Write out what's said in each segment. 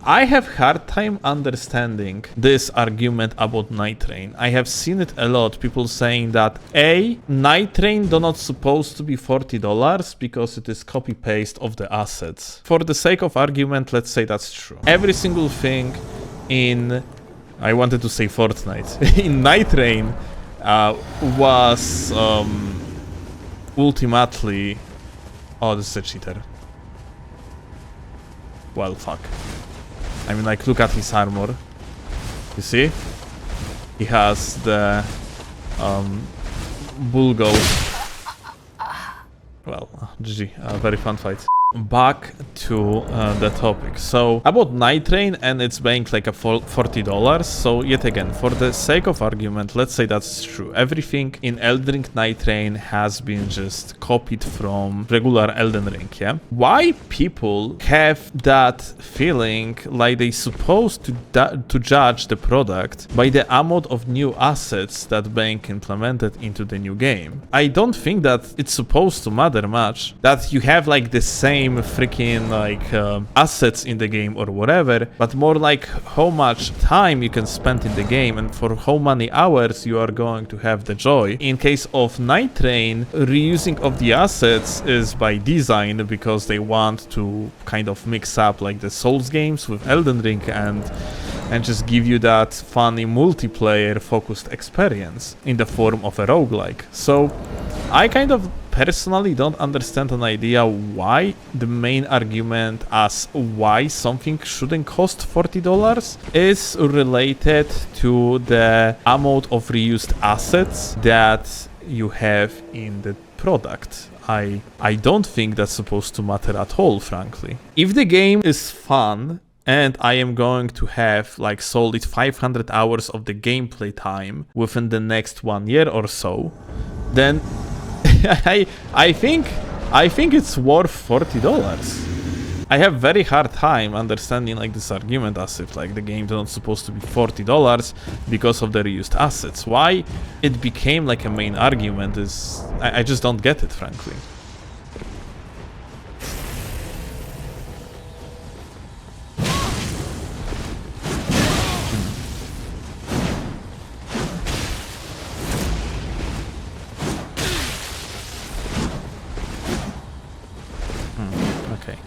I have hard time understanding this argument about Nightreign. I have seen it a lot, people saying that Nightreign do not supposed to be $40 because it is copy-paste of the assets. For the sake of argument, let's say that's true. Every single thing in, I wanted to say Fortnite, in Nightreign was ultimately, oh, this is a cheater. Well, fuck. I mean, like, look at his armor. You see? He has the bull ghost. Well, GG. Very fun fight. Back to the topic. So about Nightreign and it's being like a $40. So yet again, for the sake of argument, let's say that's true. Everything in Elden Ring Nightreign has been just copied from regular Elden Ring, yeah? Why people have that feeling like they supposed to judge the product by the amount of new assets that being implemented into the new game? I don't think that it's supposed to matter much that you have like the same freaking like assets in the game or whatever, but more like how much time you can spend in the game and for how many hours you are going to have the joy. In case of Nightreign, reusing of the assets is by design because they want to kind of mix up like the Souls games with Elden Ring and just give you that funny multiplayer focused experience in the form of a roguelike. So I kind of personally don't understand an idea why the main argument as why something shouldn't cost $40 is related to the amount of reused assets that you have in the product. I don't think that's supposed to matter at all, frankly. If the game is fun and I am going to have like solid 500 hours of the gameplay time within the next 1 year or so, then I think it's worth $40. I have very hard time understanding like this argument as if like the game's not supposed to be $40 because of the reused assets. Why it became like a main argument is I just don't get it, frankly. Okay.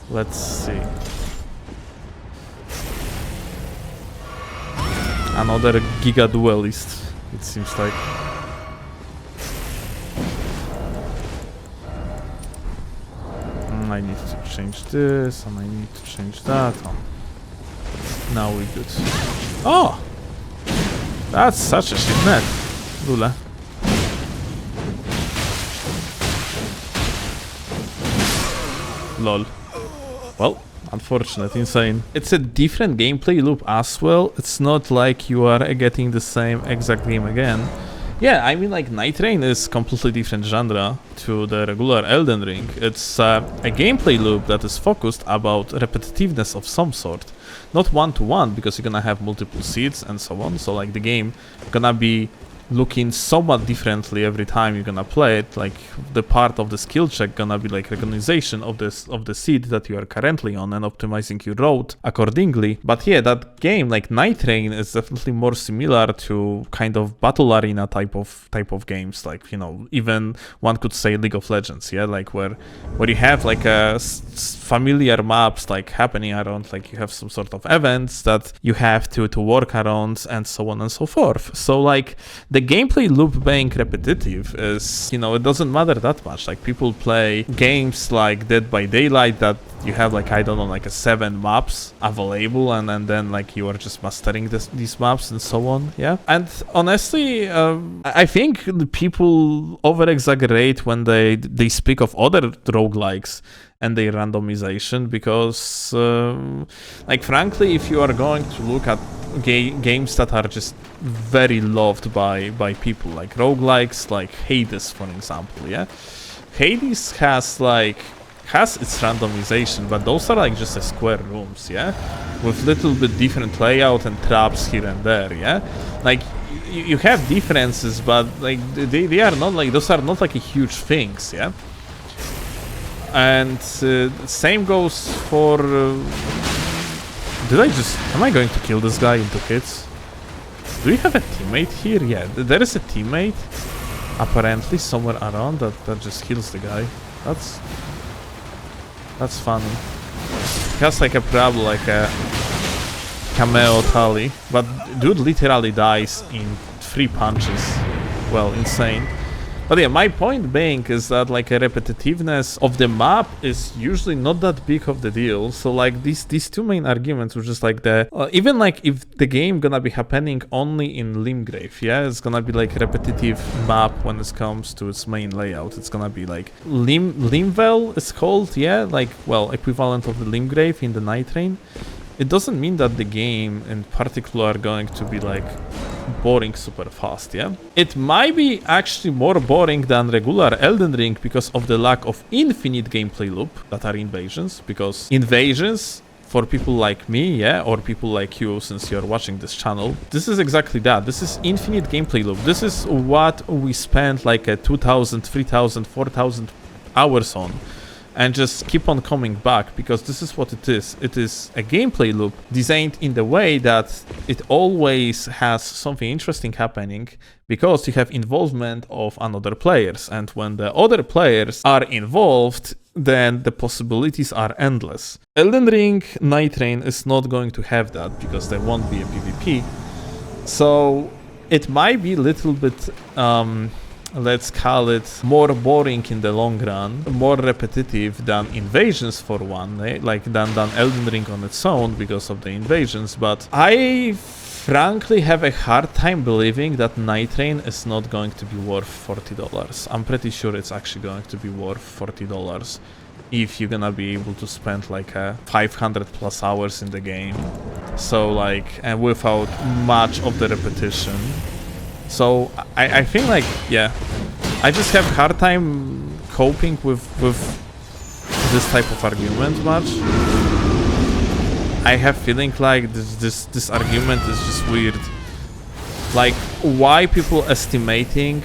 Let's see. Another Giga Duelist, it seems like. I need to change this, and I need to change that. Oh. Now we're good. Oh! That's such a shit net. Lula. Lol. Well, unfortunate, insane. It's a different gameplay loop as well. It's not like you are getting the same exact game again. Yeah, I mean, like, Nightreign is completely different genre to the regular Elden Ring. It's a gameplay loop that is focused about repetitiveness of some sort. Not one-to-one, because you're gonna have multiple seeds and so on. So, like, the game gonna be looking somewhat differently every time you're gonna play it. Like the part of the skill check gonna be like recognition of the seed that you are currently on and optimizing your road accordingly. But yeah, that game like Nightreign is definitely more similar to kind of battle arena type of games, like, you know, even one could say League of Legends, yeah, like where you have like a familiar maps like happening around, like you have some sort of events that you have to work around and so on and so forth. So like the gameplay loop being repetitive is, you know, it doesn't matter that much. Like people play games like Dead by Daylight that you have like, I don't know, like 7 maps available and then like you are just mastering these maps and so on, yeah. And honestly, I think the people over exaggerate when they speak of other roguelikes and their randomization, because like frankly, if you are going to look at games that are just very loved by people, like roguelikes, like Hades for example, yeah, Hades has its randomization, but those are like just square rooms, yeah, with little bit different layout and traps here and there, yeah. Like you have differences, but like they are not like, those are not like a huge things, yeah. And same goes for Did I just... Am I going to kill this guy in 2 hits? Do we have a teammate here? Yeah, there is a teammate apparently somewhere around that just kills the guy. That's funny. He has like a problem, like a cameo tally, but dude literally dies in 3 punches. Well, insane. But yeah, my point being is that like a repetitiveness of the map is usually not that big of the deal. So like these 2 main arguments were just like the even like if the game gonna be happening only in Limgrave, yeah, it's gonna be like repetitive map when it comes to its main layout. It's gonna be like Limvel is called, yeah, like well equivalent of the Limgrave in the Nightreign. It doesn't mean that the game in particular are going to be like boring super fast, yeah? It might be actually more boring than regular Elden Ring because of the lack of infinite gameplay loop that are invasions, because invasions for people like me, yeah, or people like you since you're watching this channel, this is exactly that. This is infinite gameplay loop. This is what we spent like a 2,000, 3,000, 4,000 hours on. And just keep on coming back, because this is what it is. It is a gameplay loop designed in the way that it always has something interesting happening, because you have involvement of another players, and when the other players are involved, then the possibilities are endless. Elden Ring Nightreign is not going to have that, because there won't be a PvP. So it might be a little bit let's call it more boring in the long run, more repetitive than invasions for one, like than Elden Ring on its own because of the invasions, but I frankly have a hard time believing that Nightreign is not going to be worth $40. I'm pretty sure it's actually going to be worth $40 if you're gonna be able to spend like 500 plus hours in the game, so like, and without much of the repetition. So I think like, yeah, I just have hard time coping with this type of argument much. I have feeling like this argument is just weird. Like, why people estimating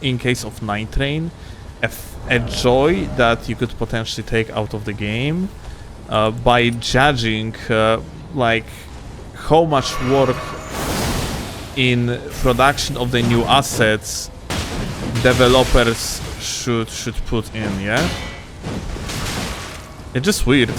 in case of Nightreign a joy that you could potentially take out of the game by judging like how much work in production of the new assets developers should put in, yeah? It's just weird.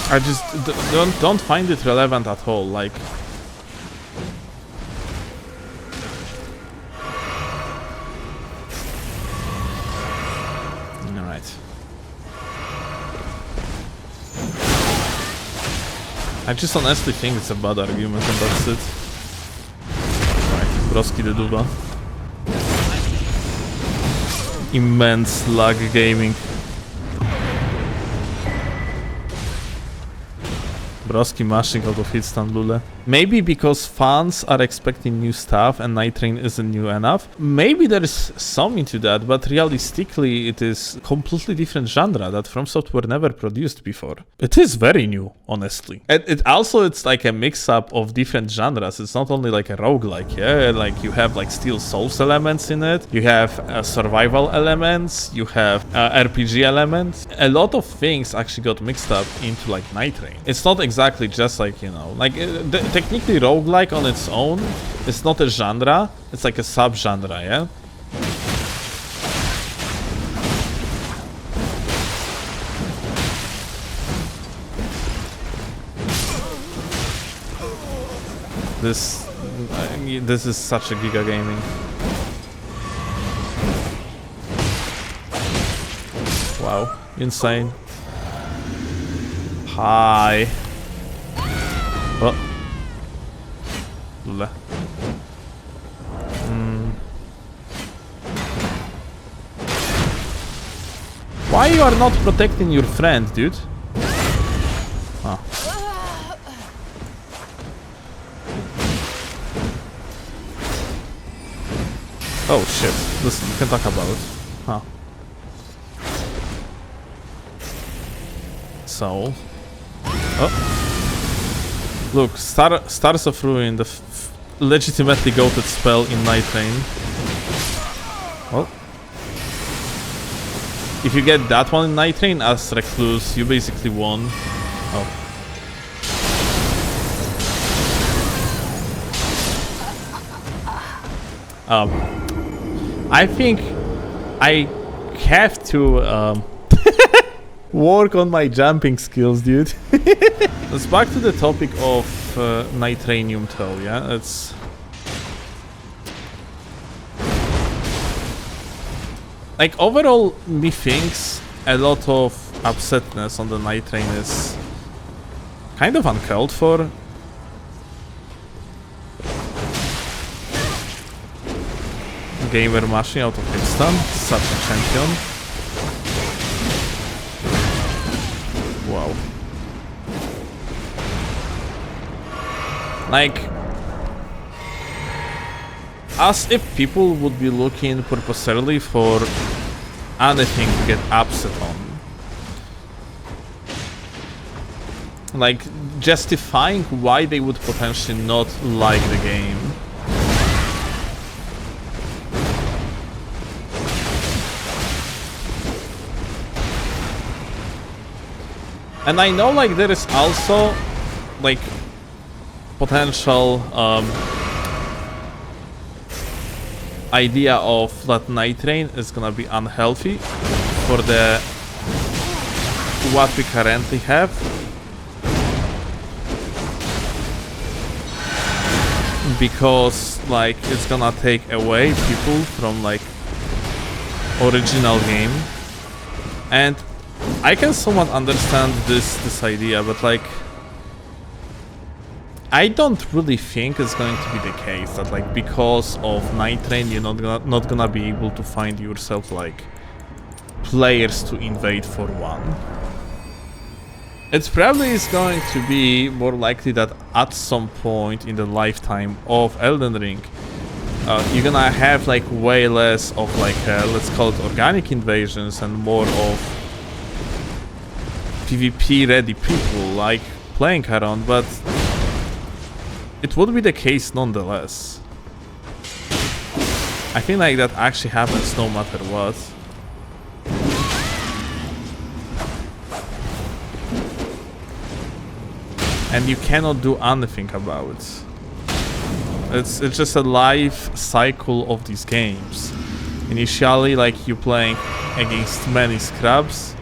I just don't find it relevant at all, like... I just honestly think it's a bad argument and that's it. Right, Broski the Duva. Immense lag gaming. Broski mashing out of hitstun Lule. Maybe because fans are expecting new stuff and Nightreign isn't new enough. Maybe there is some into that, but realistically it is completely different genre that From Software never produced before. It is very new, honestly. It also, it's like a mix-up of different genres. It's not only like a roguelike, yeah? Like you have like Steel Souls elements in it, you have survival elements, you have RPG elements. A lot of things actually got mixed up into like Nightreign. It's not exactly just like, you know, like technically roguelike on its own, it's not a genre, it's like a sub-genre, yeah? This is such a giga gaming. Wow, insane. Hi. Oh. Why you are not protecting your friend, dude? Oh. Oh shit, this you can talk about. Huh. So... Oh. Look, Stars of Ruin, the legitimately goated spell in Nightreign. Well, if you get that one in Nightreign as Recluse, you basically won. Oh. I think I have to work on my jumping skills, dude. Let's back to the topic of Nightrainium though, yeah? It's... Like, overall, methinks a lot of upsetness on the Nightreign is kind of uncalled for. Gamer mashing out of Hipstan, such a champion. Wow. Like, as if people would be looking purposely for anything to get upset on. Like, justifying why they would potentially not like the game. And I know, like, there is also, like, potential idea of that Nightrain is gonna be unhealthy for the what we currently have. Because, like, it's gonna take away people from, like, original game. And I can somewhat understand this idea, but, like, I don't really think it's going to be the case that, like, because of Nightrain you're not gonna be able to find yourself, like, players to invade for one. It probably is going to be more likely that at some point in the lifetime of Elden Ring you're gonna have, like, way less of, like, let's call it organic invasions and more of PvP ready people, like, playing around, but it would be the case nonetheless. I think, like, that actually happens no matter what. And you cannot do anything about it. It's just a life cycle of these games. Initially, like, you're playing against many scrubs.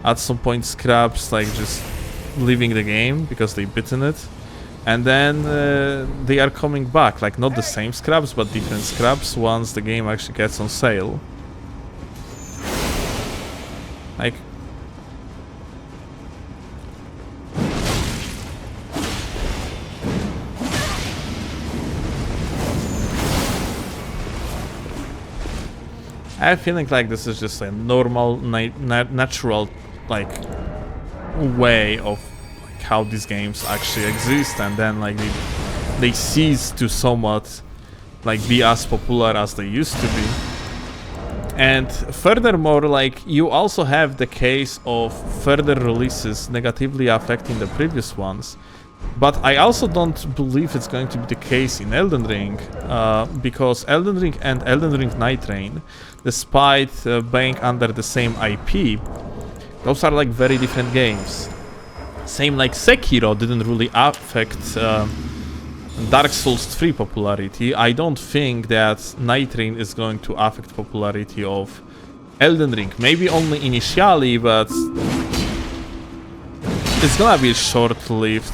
At some point, scrubs, like, just leaving the game because they've bitten it. And then they are coming back, like, not the same scrubs, but different scrubs once the game actually gets on sale. Like, I have a feeling like this is just a normal, natural, like, way of, like, how these games actually exist, and then, like, they cease to somewhat, like, be as popular as they used to be. And furthermore, like, you also have the case of further releases negatively affecting the previous ones. But I also don't believe it's going to be the case in Elden Ring, because Elden Ring and Elden Ring Nightreign, despite being under the same IP, those are, like, very different games. Same like Sekiro didn't really affect Dark Souls 3 popularity. I don't think that Nightreign is going to affect popularity of Elden Ring. Maybe only initially, but it's gonna be short-lived.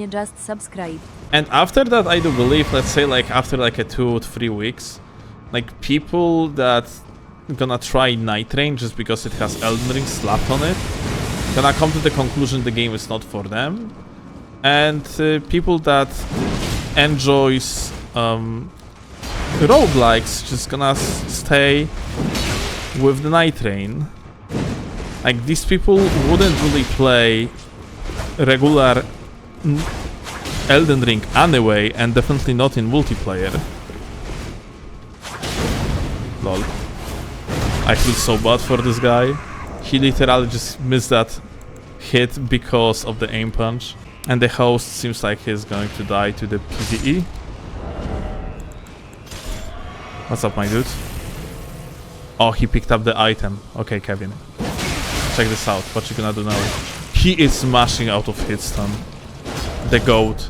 Just subscribe. And after that, I do believe, let's say, like, after, like, a 2 or 3 weeks, like, people that gonna try Nightreign just because it has Elden Ring slapped on it, gonna come to the conclusion the game is not for them. And people that enjoys roguelikes just gonna stay with the Nightreign. Like, these people wouldn't really play regular Elden Ring anyway, and definitely not in multiplayer. Lol. I feel so bad for this guy. He literally just missed that hit because of the aim punch. And the host seems like he's going to die to the PvE. What's up, my dude? Oh, he picked up the item. Okay, Kevin. Check this out. What you gonna do now? He is smashing out of hit stun. The goat.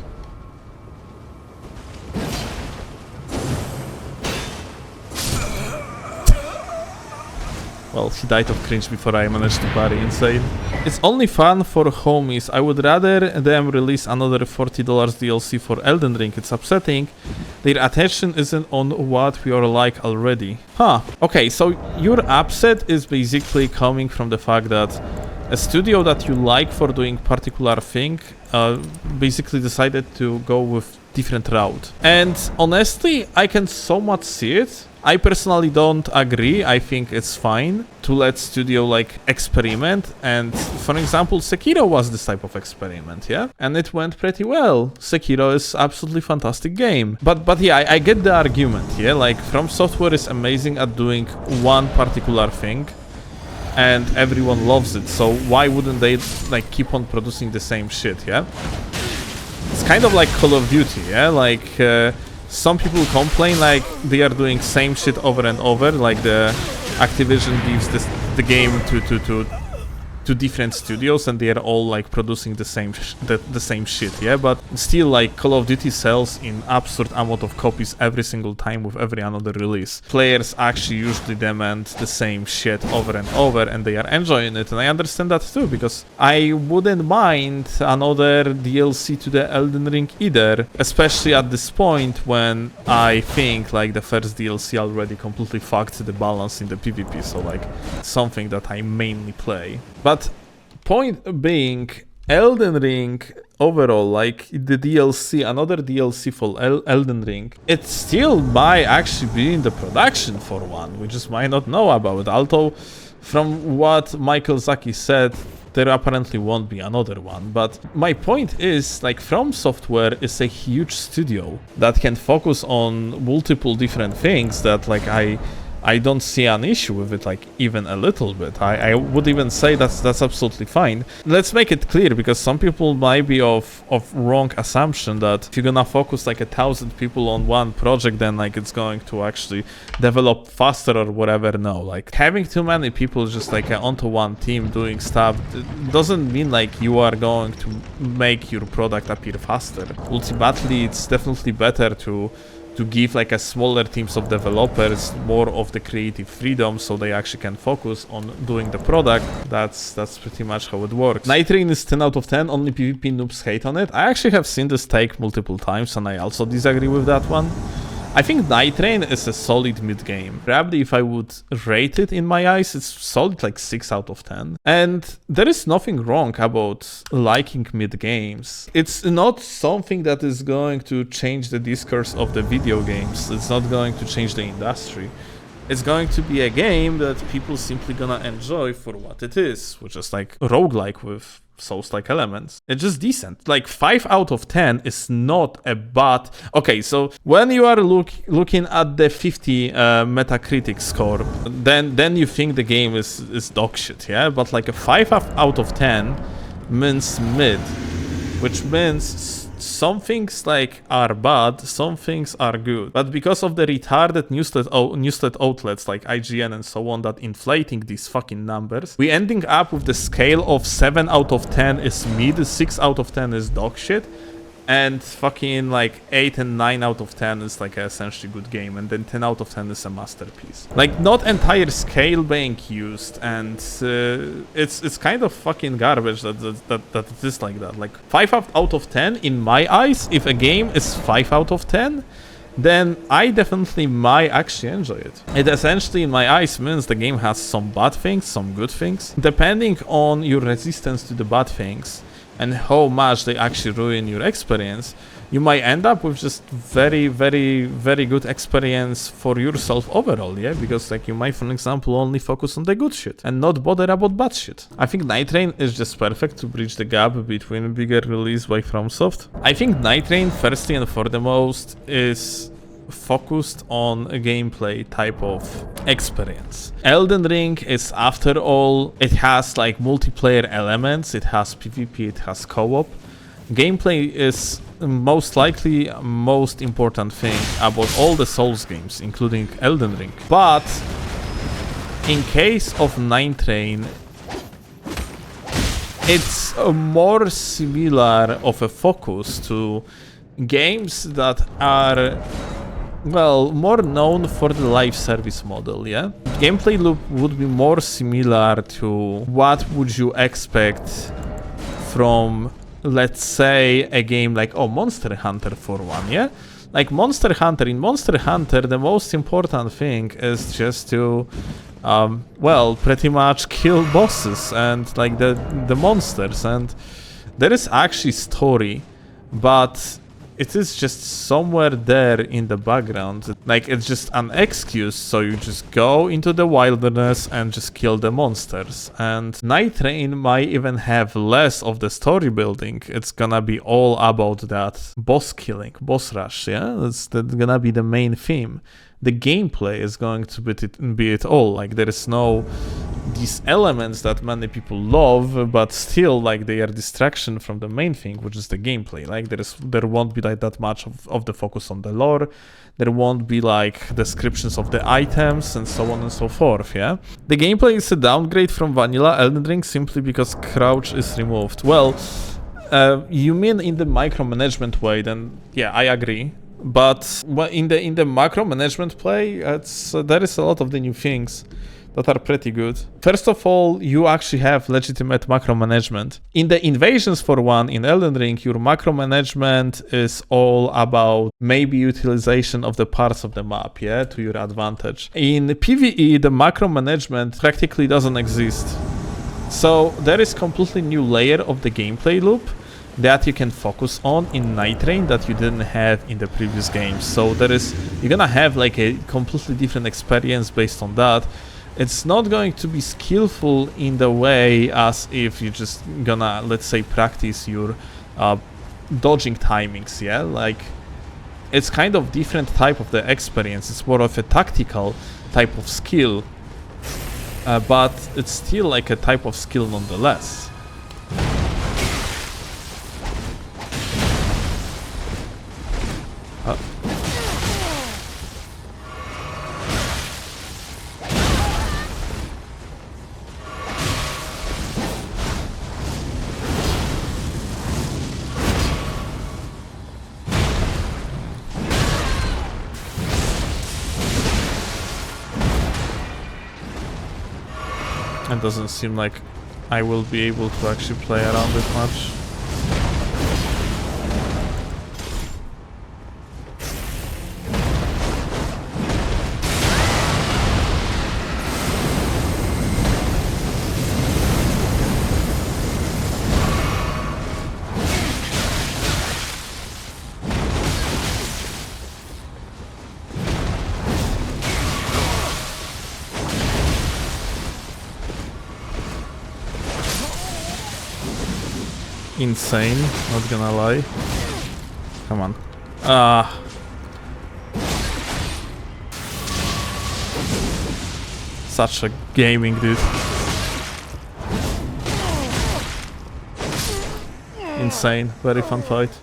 Well, he died of cringe before I managed to parry. Insane. It's only fun for homies. I would rather them release another $40 DLC for Elden Ring. It's upsetting. Their attention isn't on what we are like already. Huh. Okay, so your upset is basically coming from the fact that a studio that you like for doing particular thing basically decided to go with different route. And honestly, I can so much see it. I personally don't agree. I think it's fine to let studio like experiment, and for example Sekiro was this type of experiment, yeah, and it went pretty well. Sekiro is absolutely fantastic game, but yeah, I get the argument, yeah, like From Software is amazing at doing one particular thing and everyone loves it, so why wouldn't they like keep on producing the same shit, yeah? It's kind of like Call of Duty, yeah, like some people complain like they are doing same shit over and over, like the Activision gives the game to different studios and they are all like producing the same shit, yeah, but still like Call of Duty sells in absurd amount of copies every single time with every another release. Players actually usually demand the same shit over and over and they are enjoying it, and I understand that too, because I wouldn't mind another DLC to the Elden Ring either, especially at this point when I think like the first DLC already completely fucked the balance in the PvP, so like something that I mainly play. But point being, Elden Ring overall, like the DLC, another DLC for Elden Ring, it still might actually be in the production for one. We just might not know about it. Although, from what Michael Zaki said, there apparently won't be another one. But my point is, like, From Software is a huge studio that can focus on multiple different things that, like, I don't see an issue with it, like, even a little bit. I would even say that's absolutely fine. Let's make it clear, because some people might be of wrong assumption that if you're gonna focus like 1,000 people on one project, then like it's going to actually develop faster or whatever. No, like having too many people just like onto one team doing stuff doesn't mean like you are going to make your product appear faster. Ultimately, it's definitely better to give like a smaller teams of developers more of the creative freedom so they actually can focus on doing the product. That's pretty much how it works. Nightreign is 10 out of 10, only PvP noobs hate on it. I actually have seen this take multiple times and I also disagree with that one. I think Nightreign is a solid mid game. Probably if I would rate it in my eyes, it's solid like 6 out of 10. And there is nothing wrong about liking mid games. It's not something that is going to change the discourse of the video games. It's not going to change the industry. It's going to be a game that people simply gonna enjoy for what it is, which is like roguelike with Souls-like elements. It's just decent. Like 5 out of 10 is not a bad... Okay, so when you are looking at the 50 Metacritic score, then you think the game is dog shit, yeah? But like a 5 out of 10 means mid, which means some things like are bad, some things are good. But because of the retarded newslet outlets like IGN and so on that inflating these fucking numbers, we ending up with the scale of 7 out of 10 is mid, 6 out of 10 is dog shit, and fucking like 8 and 9 out of 10 is like a essentially good game, and then 10 out of 10 is a masterpiece. Like not entire scale being used, and it's kind of fucking garbage that it is like that. Like 5 out of 10 in my eyes, if a game is 5 out of 10, then I definitely might actually enjoy it. It essentially in my eyes means the game has some bad things, some good things. Depending on your resistance to the bad things and how much they actually ruin your experience, you might end up with just very, very, very good experience for yourself overall, yeah? Because like you might, for example, only focus on the good shit and not bother about bad shit. I think Nightreign is just perfect to bridge the gap between bigger release by FromSoft. I think Nightreign, firstly and foremost, is focused on a gameplay type of experience. Elden Ring is, after all, it has like multiplayer elements, it has PvP, it has co-op. Gameplay is most likely most important thing about all the Souls games, including Elden Ring. But in case of Nightreign, it's a more similar of a focus to games that are, well, more known for the live service model, yeah? Gameplay loop would be more similar to what would you expect from, let's say, a game like, oh, Monster Hunter for one, yeah? Like Monster Hunter, in Monster Hunter, the most important thing is just to, well, pretty much kill bosses and like the monsters, and there is actually story, but it is just somewhere there in the background. Like, it's just an excuse, so you just go into the wilderness and just kill the monsters. And Nightreign might even have less of the story building. It's gonna be all about that boss killing, boss rush, yeah? That's gonna be the main theme. The gameplay is going to be it all. Like, there is no these elements that many people love, but still, like, they are distraction from the main thing, which is the gameplay. Like, there won't be like that much of the focus on the lore. There won't be like descriptions of the items and so on and so forth, yeah? The gameplay is a downgrade from vanilla Elden Ring simply because crouch is removed. Well, you mean in the micromanagement way, then yeah, I agree. But in the macro management play, there is a lot of the new things that are pretty good. First of all, you actually have legitimate macro management. In the invasions for one, in Elden Ring, your macro management is all about maybe utilization of the parts of the map, yeah, to your advantage. In PvE, the macro management practically doesn't exist. So there is completely new layer of the gameplay loop that you can focus on in Nightreign that you didn't have in the previous games. So you're gonna have like a completely different experience based on that. It's not going to be skillful in the way as if you're just gonna, let's say, practice your dodging timings, yeah? Like, it's kind of different type of the experience. It's more of a tactical type of skill, but it's still like a type of skill nonetheless. It doesn't seem like I will be able to actually play around it much. Insane, not gonna lie. Come on. Such a gaming dude. Insane, very fun fight.